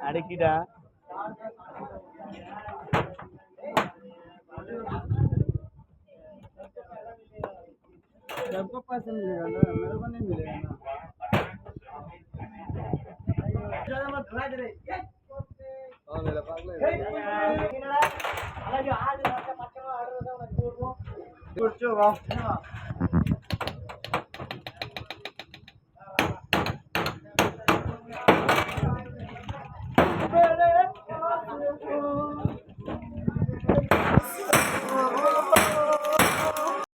అడిగిరా सबको पैसे मिलेगा ना मेरे को नहीं मिलेगा ना ज़्यादा मत धुला दे रे हाँ मेरा पागल है अलग जो आज ना का पक्का ऑर्डर होता है ना कुछ जो वाह